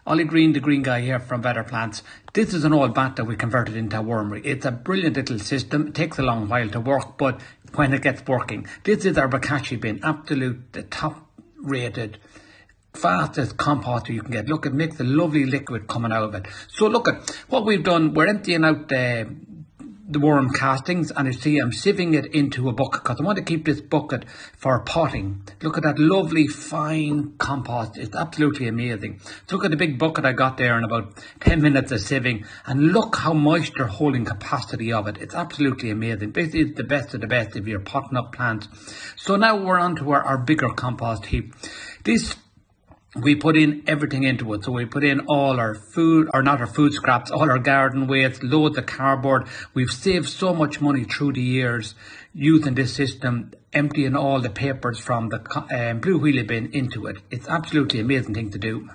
Ollie Greene, the Greene Guy here from Better Plants. This is an old bat that we converted into a wormery. It's a brilliant little system. It takes a long while to work, but when it gets working, this is our Bokashi bin, absolute, the top rated, fastest composter you can get. Look, it makes a lovely liquid coming out of it. So look at what we've done. We're emptying out the worm castings, and you see I'm sieving it into a bucket because I want to keep this bucket for potting. Look at that lovely fine compost. It's absolutely amazing. So look at the big bucket I got there in about 10 minutes of sieving, and look how moisture holding capacity of it. It's absolutely amazing. Basically it's the best of the best if you're potting up plants. So now we're on to our bigger compost heap. We put in everything into it. So we put in all our food, or not our food scraps, all our garden waste, loads of cardboard. We've saved so much money through the years using this system, emptying all the papers from the blue wheelie bin into it. It's absolutely amazing thing to do.